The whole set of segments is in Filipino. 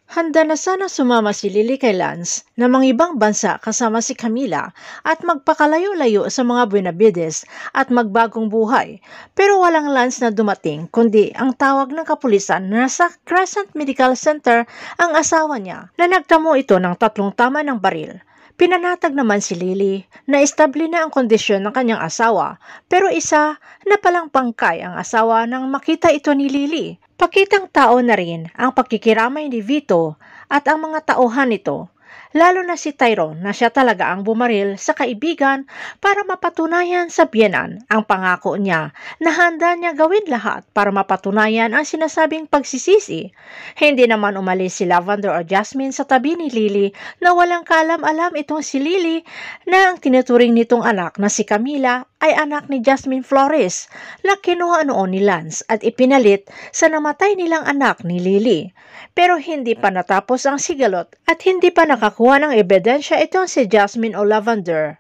Handa na sana sumama si Lily kay Lance na mga ibang bansa kasama si Camila at magpakalayo-layo sa mga Benavides at magbagong buhay. Pero walang Lance na dumating kundi ang tawag ng kapulisan na nasa Crescent Medical Center ang asawa niya na nagtamo ito ng 3 tama ng baril. Pinanatag naman si Lily na estable na ang kondisyon ng kanyang asawa pero isa na palang bangkay ang asawa nang makita ito ni Lily. Pakitang tao na rin ang pakikiramay ni Vito at ang mga tauhan nito, lalo na si Tyrone na siya talaga ang bumaril sa kaibigan para mapatunayan sa biyenan ang pangako niya na handa niya gawin lahat para mapatunayan ang sinasabing pagsisisi. Hindi naman umalis si Lavender o Jasmine sa tabi ni Lily na walang kaalam-alam itong si Lily na ang tinuturing nitong anak na si Camila ay anak ni Jasmine Flores na kinuha noon ni Lance at ipinalit sa namatay nilang anak ni Lily. Pero hindi pa natapos ang sigalot at hindi pa nakakuha ng ebidensya itong si Jasmine o Lavender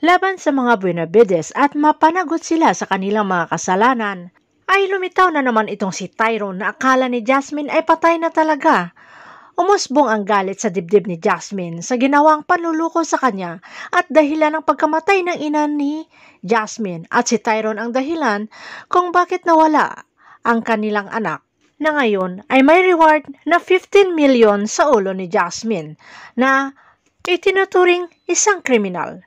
laban sa mga Benavides at mapanagot sila sa kanilang mga kasalanan, ay lumitaw na naman itong si Tyrone na akala ni Jasmine ay patay na talaga. Umusbong ang galit sa dibdib ni Jasmine sa ginawang panluloko sa kanya at dahilan ng pagkamatay ng ina ni Jasmine at si Tyrone ang dahilan kung bakit nawala ang kanilang anak na ngayon ay may reward na 15 million sa ulo ni Jasmine na itinuturing isang kriminal.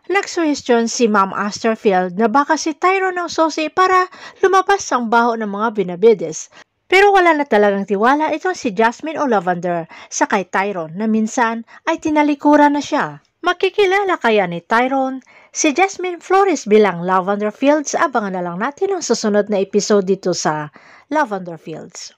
Nagsuhestyon si Ma'am Asterfield na baka si Tyrone ang susi para lumabas ang baho ng mga Benavides. Pero wala na talagang tiwala itong si Jasmine o Lavender sa kay Tyrone na minsan ay tinalikuran na siya. Makikilala kaya ni Tyrone si Jasmine Flores bilang Lavender Fields? Abangan na lang natin ang susunod na episode dito sa Lavender Fields.